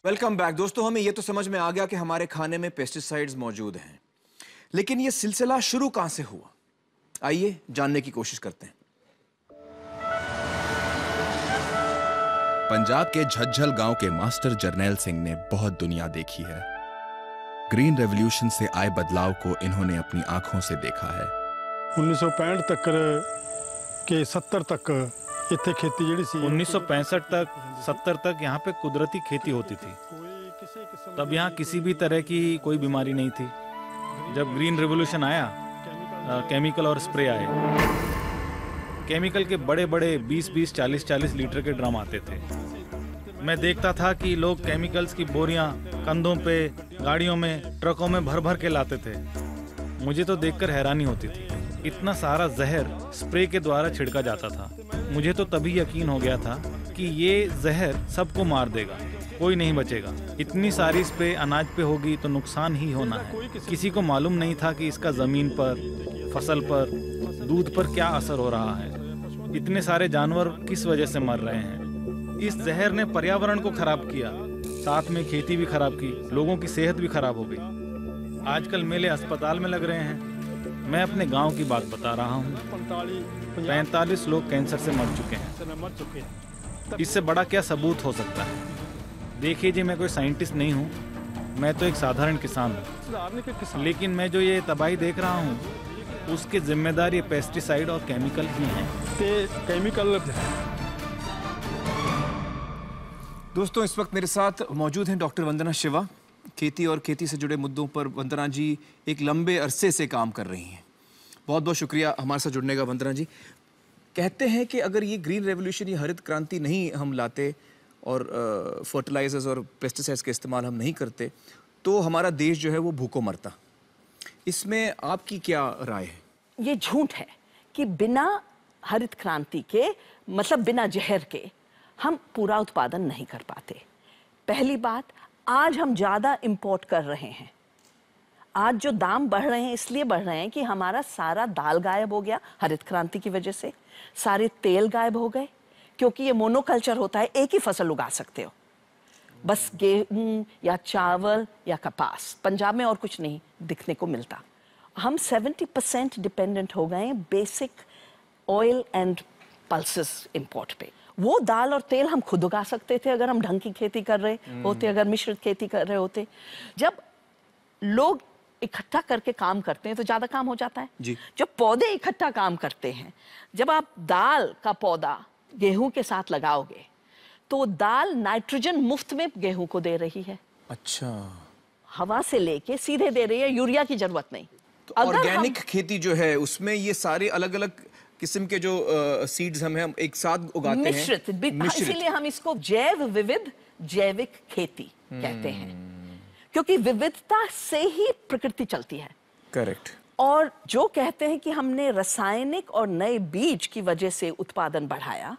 Welcome back दोस्तों। हमें यह तो समझ में आ गया कि हमारे खाने में पेस्टिसाइड्स मौजूद हैं, लेकिन यह सिलसिला शुरू कहां से हुआ, आइए जानने की कोशिश करते हैं। पंजाब के झज्जर गांव के मास्टर जरनैल सिंह ने बहुत दुनिया देखी है। ग्रीन रेवोल्यूशन से आए बदलाव को इन्होंने अपनी आंखों से देखा है। 1965 तक के 70 तक इत्थे खेती जेड़ी सी 1965 तक 70 तक यहाँ पे कुदरती खेती होती थी। तब यहाँ किसी भी तरह की कोई बीमारी नहीं थी। जब ग्रीन रेवोल्यूशन आया, केमिकल और स्प्रे आए। केमिकल के बड़े बड़े 20-20, 40-40 लीटर के ड्रम आते थे। मैं देखता था कि लोग केमिकल्स की बोरियां कंधों पे, गाड़ियों में, ट्रकों में भर भर के लाते थे। मुझे तो देखकर हैरानी होती थी। इतना सारा जहर स्प्रे के द्वारा छिड़का जाता था। मुझे तो तभी यकीन हो गया था कि ये जहर सबको मार देगा, कोई नहीं बचेगा। इतनी सारी स्प्रे अनाज पे होगी तो नुकसान ही होना है। किसी को मालूम नहीं था कि इसका जमीन पर, फसल पर, दूध पर क्या असर हो रहा है। इतने सारे जानवर किस वजह से मर रहे हैं। इस जहर ने पर्यावरण को खराब किया, साथ में खेती भी खराब की, लोगों की सेहत भी खराब हो गई। आजकल मेले अस्पताल में लग रहे हैं। मैं अपने गांव की बात बता रहा हूँ। 45 लोग कैंसर से मर चुके हैं। इससे बड़ा क्या सबूत हो सकता है। देखिए जी, मैं कोई साइंटिस्ट नहीं हूँ, मैं तो एक साधारण किसान हूँ। लेकिन मैं जो ये तबाही देख रहा हूँ, उसके जिम्मेदार ये पेस्टिसाइड और केमिकल ही हैं। केमिकल दोस्तों, इस वक्त मेरे साथ मौजूद हैं डॉक्टर वंदना शिवा। खेती और खेती से जुड़े मुद्दों पर वंदना जी एक लंबे अरसे से काम कर रही हैं। बहुत बहुत शुक्रिया हमारे साथ जुड़ने का वंदना जी। कहते हैं कि अगर ये ग्रीन रेवोल्यूशन, ये हरित क्रांति नहीं हम लाते और फर्टिलाइजर्स और पेस्टिसाइड्स का इस्तेमाल हम नहीं करते तो हमारा देश जो है वो भूखों मरता। इसमें आपकी क्या राय है? ये झूठ है कि बिना हरित क्रांति के, मतलब बिना जहर के, हम पूरा उत्पादन नहीं कर पाते। पहली बात, आज हम ज़्यादा इंपोर्ट कर रहे हैं। आज जो दाम बढ़ रहे हैं इसलिए बढ़ रहे हैं कि हमारा सारा दाल गायब हो गया हरित क्रांति की वजह से, सारे तेल गायब हो गए, क्योंकि ये मोनोकल्चर होता है, एक ही फसल उगा सकते हो, बस गेहूं या चावल या कपास। पंजाब में और कुछ नहीं दिखने को मिलता। हम 70% डिपेंडेंट हो गए basic oil and pulses import पे। वो दाल और तेल हम खुद उगा सकते थे अगर हम ढंग की खेती कर रहे होते, अगर मिश्रित खेती कर रहे होते। जब लोग इकट्ठा करके काम करते हैं तो ज्यादा काम हो जाता है जी। जब पौधे इकट्ठा काम करते हैं, जब आप दाल का पौधा गेहूं के साथ लगाओगे तो दाल नाइट्रोजन मुफ्त में गेहूं को दे रही है। अच्छा, हवा से लेके सीधे दे रही है, यूरिया की जरूरत नहीं। तो ऑर्गेनिक खेती जो है उसमें ये सारे अलग अलग किस्म के जो सीड्स हम एक साथ उगाते हैं, मिश्रित। इसीलिए हम इसको जैव विविध जैविक खेती कहते हैं, क्योंकि विविधता से ही प्रकृति चलती है। करेक्ट। और जो कहते हैं कि हमने रासायनिक और नए बीज की वजह से उत्पादन बढ़ाया,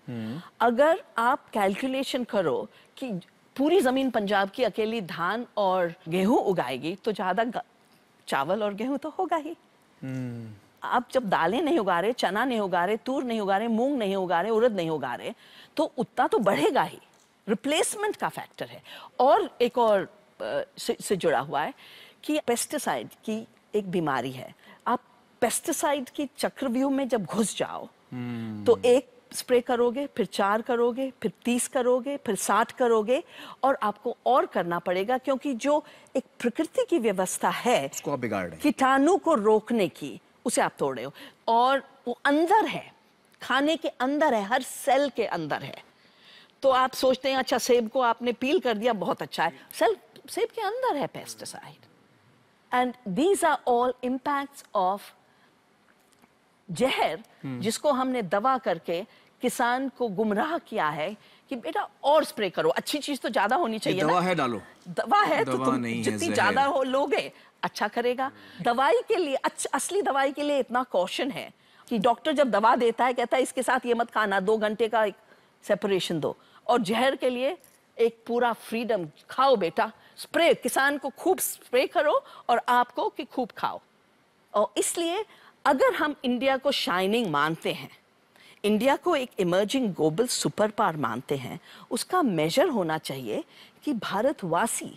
अगर आप कैलकुलेशन करो कि पूरी जमीन पंजाब की अकेली धान और गेहूं उगाएगी तो ज्यादा चावल और गेहूं तो होगा ही। आप जब दालें नहीं उगा रहे, चना नहीं उगा रहे, तूर नहीं उगा रहे, मूंग नहीं उगा रहे, उड़द नहीं उगा रहे, तो उतना तो बढ़ेगा ही। रिप्लेसमेंट का फैक्टर है। और एक और से जुड़ा हुआ है कि पेस्टिसाइड की एक बीमारी है। आप पेस्टिसाइड की चक्रव्यूह में जब घुस जाओ तो एक स्प्रे करोगे, फिर 4 करोगे, फिर 30 करोगे, फिर 60 करोगे, और आपको और करना पड़ेगा, क्योंकि जो एक प्रकृति की व्यवस्था है उसको आप बिगाड़ रहे हैं। कीटाणु को रोकने की, उसे आप तोड़ रहे हो। और वो अंदर है, खाने के अंदर है, हर सेल के अंदर है। तो आप सोचते हैं अच्छा सेब को आपने पील कर दिया, बहुत अच्छा है, सेब के अंदर है pesticide. And these are all impacts of जहर, जिसको हमने दवा करके किसान को गुमराह किया है कि बेटा और स्प्रे करो। अच्छी चीज तो ज्यादा होनी चाहिए दवा ना? है डालो। दवा है तो तुम जितनी ज्यादा हो लोगे अच्छा करेगा। दवाई के लिए, असली दवाई के लिए इतना कॉशन है कि डॉक्टर जब दवा देता है कहता है इसके साथ ये मत खाना, 2 घंटे का एक सेपरेशन दो। और जहर के लिए एक पूरा फ्रीडम, खाओ बेटा, स्प्रे, किसान को खूब स्प्रे करो और आपको कि खूब खाओ। और इसलिए अगर हम इंडिया को शाइनिंग मानते हैं, इंडिया को एक इमर्जिंग ग्लोबल सुपर पावर मानते हैं, उसका मेजर होना चाहिए कि भारतवासी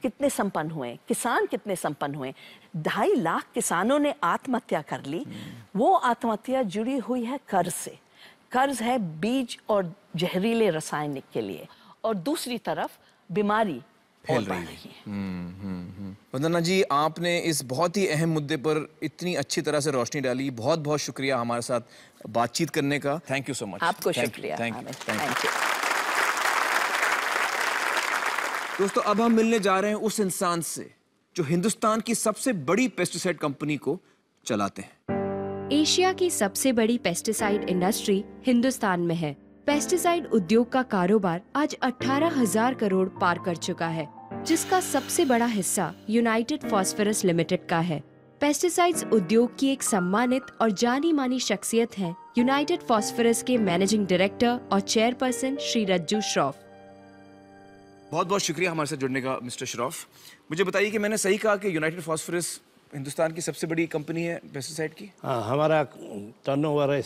कितने संपन्न हुए, किसान कितने संपन्न हुए। 2.5 लाख किसानों ने आत्महत्या कर ली। वो आत्महत्या जुड़ी हुई है कर्ज से। कर्ज है बीज और जहरीले रासायनिक के लिए, और दूसरी तरफ बीमारी फैल रही है। वंदना जी, आपने इस बहुत ही अहम मुद्दे पर इतनी अच्छी तरह से रोशनी डाली। बहुत बहुत शुक्रिया हमारे साथ बातचीत करने का। Thank you so much. आपको शुक्रिया। Thank you. Thank you. दोस्तों, अब हम मिलने जा रहे हैं उस इंसान से जो हिंदुस्तान की सबसे बड़ी पेस्टिसाइड कंपनी को चलाते हैं। एशिया की सबसे बड़ी पेस्टिसाइड इंडस्ट्री हिंदुस्तान में है। पेस्टिसाइड उद्योग का कारोबार आज 18,000 करोड़ पार कर चुका है, जिसका सबसे बड़ा हिस्सा यूनाइटेड फॉस्फोरस लिमिटेड का है। पेस्टिसाइड्स उद्योग की एक सम्मानित और जानी मानी शख्सियत है यूनाइटेड फॉस्फोरस के मैनेजिंग डायरेक्टर और चेयरपर्सन श्री रज्जू श्रॉफ। बहुत बहुत शुक्रिया हमारे साथ जुड़ने का मिस्टर श्रॉफ। मुझे बताइए कि मैंने सही कहा कि यूनाइटेड फॉस्फोरस हिंदुस्तान की सबसे बड़ी कंपनी है पेस्टिसाइड की? हाँ, हमारा टर्नओवर है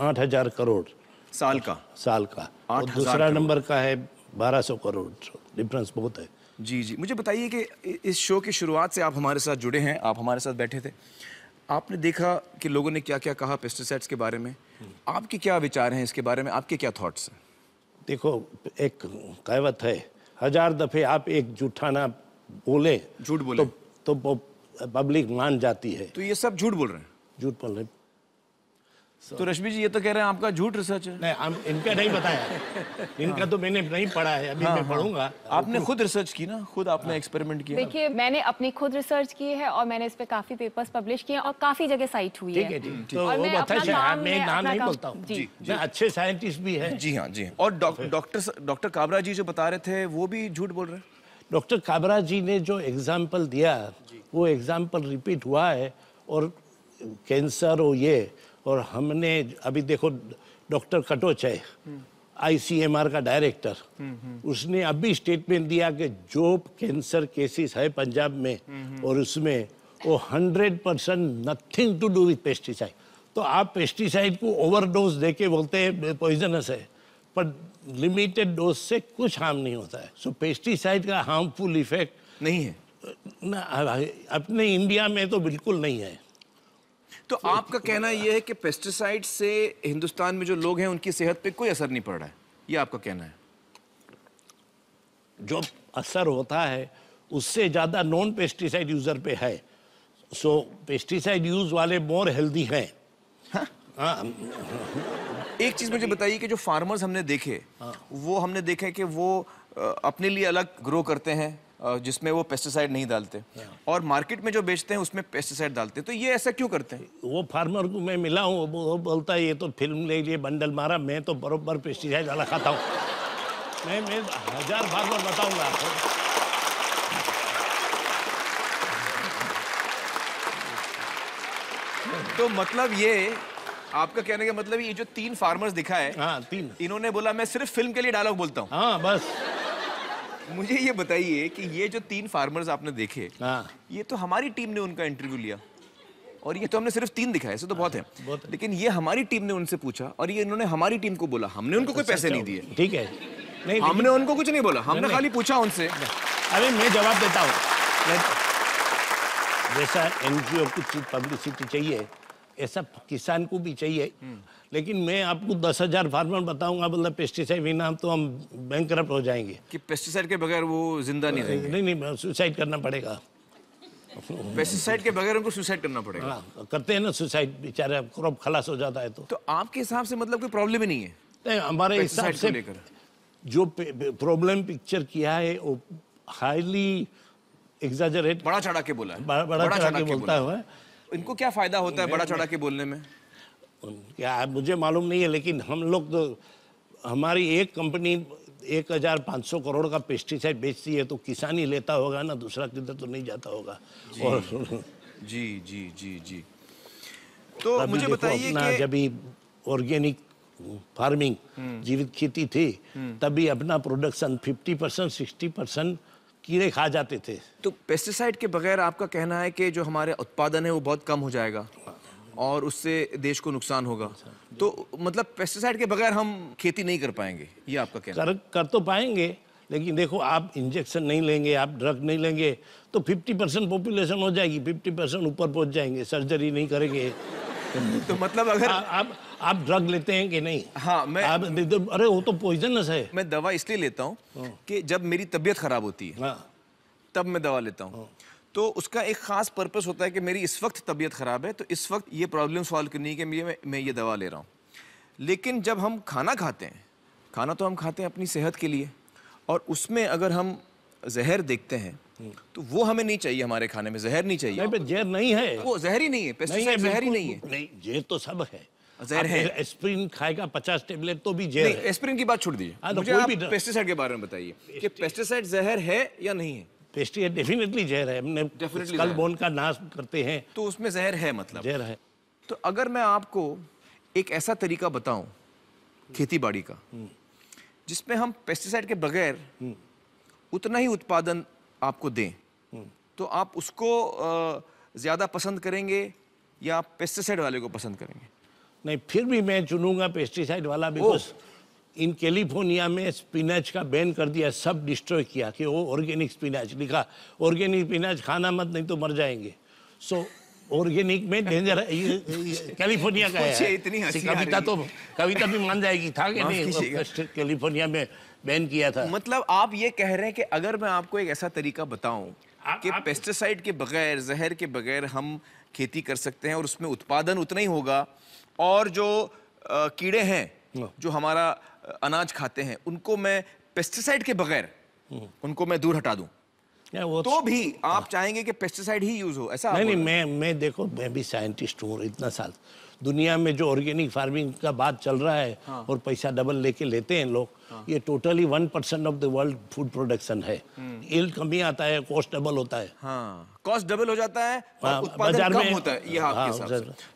8,000 करोड़ साल का। और दूसरा नंबर का है 1,200 करोड़। डिफरेंस बहुत है। जी जी, मुझे बताइए कि इस शो की शुरुआत से आप हमारे साथ जुड़े हैं, आप हमारे साथ बैठे थे, आपने देखा कि लोगों ने क्या क्या कहा पेस्टिसाइड्स के बारे में। आपके क्या विचार हैं इसके बारे में, आपके क्या थॉट्स हैं? देखो, एक कहावत है, 1000 दफे आप एक झूठा ना बोले, झूठ बोले तो पब्लिक मान जाती है। तो ये सब झूठ बोल रहे हैं? झूठ बोल रहे। तो रश्मि जी, ये तो कह रहे हैं आपका झूठ रिसर्च है। नहीं, हम इनका नहीं बताया, इनका तो मैंने नहीं पढ़ा है, अभी मैं पढ़ूंगा। आपने खुद रिसर्च की ना, खुद आपने एक्सपेरिमेंट किया। देखिए, मैंने अपनी खुद रिसर्च की है और मैंने इस पे काफी पेपर्स पब्लिश किए हैं और काफी जगह साइट हुई है। ठीक है जी, तो और वो मैं अच्छा अपना है, काम मैं में नाम अपना नहीं काम- बोलता हूँ। जी मैं अच्छे साइंटिस्ट भी है। जी हाँ, जी हाँ। और डॉक्टर काबरा जी जो बता रहे थे वो भी झूठ बोल रहे हैं? डॉक्टर काबरा जी ने जो एग्जाम्पल दिया वो एग्जाम्पल रिपीट हुआ है, और कैंसर और ये, और हमने अभी देखो डॉक्टर कटोच है ICMR का डायरेक्टर, उसने अभी स्टेटमेंट दिया कि जो कैंसर केसेस है पंजाब में और उसमें वो 100% nothing to do with pesticide. तो आप पेस्टिसाइड को ओवरडोज देके बोलते हैं पॉइजनस है, पर लिमिटेड डोज से कुछ हार्म नहीं होता है। सो पेस्टिसाइड का हार्मफुल इफेक्ट नहीं है ना, अपने इंडिया में तो बिल्कुल नहीं है। तो आपका कहना यह है कि पेस्टिसाइड से हिंदुस्तान में जो लोग हैं उनकी सेहत पे कोई असर नहीं पड़ रहा है, ये आपका कहना है? जो असर होता है उससे ज्यादा नॉन पेस्टिसाइड यूजर पे है। सो पेस्टिसाइड यूज वाले मोर हेल्दी हैं। हाँ। एक चीज मुझे बताइए कि जो फार्मर्स हमने देखे, वो हमने देखा है कि वो अपने लिए अलग ग्रो करते हैं जिसमें वो पेस्टिसाइड नहीं डालते, और मार्केट में जो बेचते हैं उसमें पेस्टिसाइड डालते हैं। तो ये ऐसा क्यों करते हैं? वो फार्मर को मैं मिला हूँ, वो बोलता है ये तो फिल्म ले लिए बंडल मारा, मैं तो बरोबर पेस्टिसाइड वाला खाता हूँ। मैं 1000 फार्मर बताऊंगा आपको। तो मतलब ये आपका कहने का मतलब ये जो 3 फार्मर्स दिखा है, हाँ 3, इन्होंने बोला मैं सिर्फ फिल्म के लिए डायलॉग बोलता हूँ। हाँ बस। मुझे ये बताइए कि ये जो 3 फार्मर्स आपने देखे, हाँ। ये तो हमारी टीम ने उनका इंटरव्यू लिया, और ये तो हमने सिर्फ 3 दिखाए, ऐसे तो बहुत है, लेकिन ये हमारी टीम ने उनसे पूछा और ये इन्होंने हमारी टीम को बोला। हमने उनको कोई पैसे नहीं दिए, ठीक है, नहीं हमने उनको कुछ नहीं बोला, हमने खाली पूछा उनसे। अरे मैं जवाब देता हूँ, जैसा NGO को पब्लिसिटी चाहिए ऐसा किसान को भी चाहिए, लेकिन मैं आपको 10,000 फार्मर बताऊंगा मतलब पेस्टिसाइड बिना तो हम बैंकरप्ट हो जाएंगे। कि पेस्टिसाइड के बगैर वो जिंदा नहीं रहेंगे? नहीं, सुसाइड करना पड़ेगा। पेस्टिसाइड के बगैर उनको सुसाइड करना पड़ेगा। हाँ, करते हैं ना सुसाइड, बेचारे क्रॉप खलास हो जाता है। तो आपके हिसाब से मतलब कोई प्रॉब्लम ही नहीं है? नहीं, हमारे हिसाब से जो प्रॉब्लम पिक्चर किया है वो हाईली एग्जैजरेट, बड़ा चढ़ा के बोला है, बड़ा चढ़ा के बोलता है। इनको क्या फायदा होता है बड़ा चढ़ा के बोलने में? क्या मुझे मालूम नहीं है, लेकिन हम लोग तो, हमारी एक कंपनी 1,500 करोड़ का पेस्टिसाइड बेचती है, तो किसान ही लेता होगा ना, दूसरा किधर तो नहीं जाता होगा। और जी जी जी जी। तो मुझे बताइए कि जब ऑर्गेनिक फार्मिंग जीवित खेती थी, तभी अपना प्रोडक्शन 50% 60% कीड़े खा जाते थे। तो पेस्टिसाइड के बगैर आपका कहना है कि जो हमारे उत्पादन है वो बहुत कम हो जाएगा? और उससे देश को नुकसान होगा। तो मतलब पेस्टिसाइड के बगैर हम खेती नहीं कर पाएंगे, ये आपका कहना? कर तो पाएंगे, लेकिन देखो आप इंजेक्शन नहीं लेंगे, आप ड्रग नहीं लेंगे तो 50% पॉपुलेशन हो जाएगी, 50% ऊपर पहुंच जाएंगे, सर्जरी नहीं करेंगे। तो मतलब अगर आप ड्रग लेते हैं कि नहीं? हाँ, मैं अरे वो तो पॉइजनस है। मैं दवा इसलिए लेता हूँ कि जब मेरी तबीयत खराब होती है तब मैं दवा लेता हूँ। तो उसका एक खास पर्पस होता है कि मेरी इस वक्त तबीयत खराब है, तो इस वक्त ये प्रॉब्लम सॉल्व करने के लिए मैं ये दवा ले रहा हूँ। लेकिन जब हम खाना खाते हैं, खाना तो हम खाते हैं अपनी सेहत के लिए, और उसमें अगर हम जहर देखते हैं तो वो हमें नहीं चाहिए, हमारे खाने में जहर नहीं चाहिए। नहीं, जहर नहीं है, वो जहर ही नहीं है, पेस्टिसाइड जहर ही नहीं है। नहीं, जहर तो सब है, जहर है। एस्प्रिन खाएगा 50 टेबलेट तो भी जहर है। एस्प्रिन की बात छोड़ दीजिए, मुझे आप पेस्टिसाइड के बारे में बताइए कि पेस्टिसाइड जहर है या नहीं है? पेस्टिसाइड डेफिनेटली जहर है, हमने स्कल बोन का नाश करते हैं तो उसमें जहर है, मतलब जहर है। तो अगर मैं आपको एक ऐसा तरीका बताऊं खेतीबाड़ी का जिसमें हम पेस्टिसाइड के बगैर उतना ही उत्पादन आपको दें, तो आप उसको ज्यादा पसंद करेंगे या आप पेस्टिसाइड वाले को पसंद करेंगे? नहीं, फिर भी मैं चुनूंगा पेस्टिसाइड वाला, बिकॉज इन कैलिफोर्निया में स्पिनच का बैन कर दिया, सब डिस्ट्रॉय किया कि वो ऑर्गेनिक स्पिनच, लिखा ऑर्गेनिक स्पिनच खाना मत नहीं तो मर जाएंगे। सो ऑर्गेनिक में डेंजर है, कैलिफोर्निया का है। इतनी हंसी कविता भी मान जाएगी, था कि नहीं? कैलिफोर्निया में बैन किया था। मतलब आप ये कह रहे हैं कि अगर मैं आपको एक ऐसा तरीका बताऊं कि पेस्टिसाइड के बगैर, जहर के बगैर हम खेती कर सकते हैं और उसमें उत्पादन उतना ही होगा, और जो कीड़े हैं जो हमारा अनाज खाते हैं उनको मैं पेस्टिसाइड के बगैर उनको मैं दूर हटा दूं, तो भी आप चाहेंगे कि पेस्टिसाइड ही यूज हो, ऐसा? नहीं, मैं देखो, मैं भी साइंटिस्ट हूँ, इतना साल दुनिया में जो ऑर्गेनिक फार्मिंग का बात चल रहा है और पैसा डबल लेके लेते हैं लोग, ये totally 1% of the world food production है। यील्ड कमी आता है, कॉस्ट डबल होता है। कॉस्ट डबल हो जाता है और उत्पादन कम होता है, ये आपके हिसाब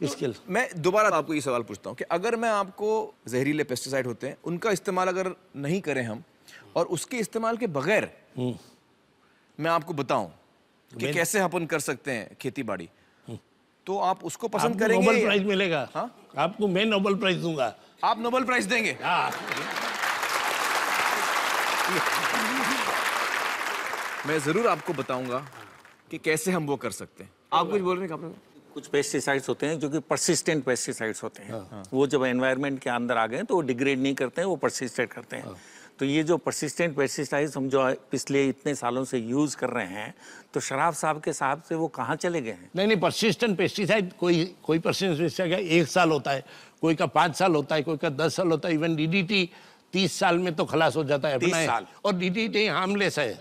से। तो मैं दोबारा आपको ये सवाल पूछता हूँ कि अगर मैं आपको जहरीले पेस्टिसाइड होते हैं उनका इस्तेमाल अगर नहीं करें हम, और उसके इस्तेमाल के बगैर मैं आपको बताऊं कि कैसे अपन कर सकते हैं खेती बाड़ी, तो आप उसको पसंद करेंगे? नोबेल प्राइज मिलेगा। हाँ? आपको मैं नोबेल प्राइज दूंगा। आप नोबेल प्राइज देंगे? हाँ। मैं जरूर आपको बताऊंगा कि कैसे हम वो कर सकते हैं। आप कुछ बोल रहे हैं? कुछ पेस्टिसाइड्स होते हैं जो कि परसिस्टेंट पेस्टिसाइड्स होते हैं। वो जब एनवायरनमेंट के अंदर आ गए तो वो डिग्रेड नहीं करते हैं, वो परसिस्टेंट करते हैं। तो ये जो परसिस्टेंट पेस्टिसाइड्स हम जो पिछले इतने सालों से यूज कर रहे हैं, तो शराब साहब के साहब से वो कहाँ चले गए हैं? नहीं, परसिस्टेंट पेस्टिसाइड कोई परसिस्टेंट पेस्टिसाइड 1 साल होता है, कोई का 5 साल होता है, कोई का 10 साल होता है। इवन डीडीटी 30 साल में तो खलास हो जाता है 30 साल। और डीडीटी हार्मलेस है।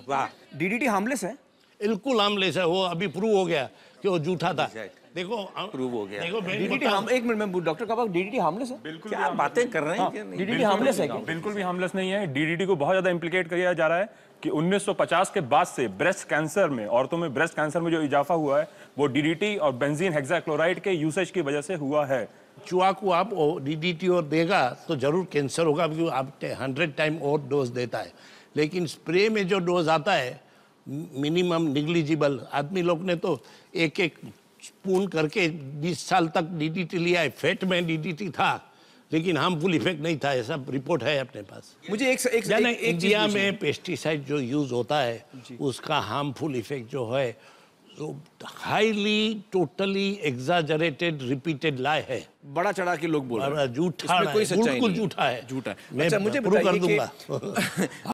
वाह, डीडीटी हार्मलेस है? बिल्कुल हार्मलेस है, वो अभी प्रूव हो गया कि वो झूठा था। देखो प्रूव हो गया। देखो एक मिनट में डॉक्टर का डीडीटी हार्मलेस है? बिल्कुल, क्या बातें कर रहे हैं? डीडीटी हार्मलेस है? बिल्कुल भी हार्मलेस नहीं है। डीडीटी को बहुत ज्यादा इम्प्लीकेट किया जा रहा है कि 1950 के बाद से ब्रेस्ट कैंसर में, औरतों में ब्रेस्ट कैंसर में जो इजाफा हुआ है वो डीडीटी और बेंजीन हेक्साक्लोराइड के यूसेज की वजह से हुआ है। चूहा को आप डीडीटी और देगा तो जरूर कैंसर होगा, क्योंकि आप 100 टाइम और डोज देता है। लेकिन स्प्रे में जो डोज आता है मिनिमम निग्लिजिबल, आदमी लोग ने तो एक स्पून करके 20 साल तक डीडीटी लिया है। फैट में डीडीटी था लेकिन हार्मफुल इफेक्ट नहीं था, ऐसा रिपोर्ट है अपने पास। मुझे एक इंडिया में पेस्टिसाइड जो यूज होता है उसका हार्मफुल इफेक्ट जो है तो हाईली टोटली एग्जैजरेटेड रिपीटेड लाई है। बड़ा चढ़ा के लोग बोल रहे हैं, झूठा, कोई सच्चाई बिल्कुल नहीं, झूठा है। झूठा है। मैं अच्छा, मुझे प्रूव कर बताइए दूंगा।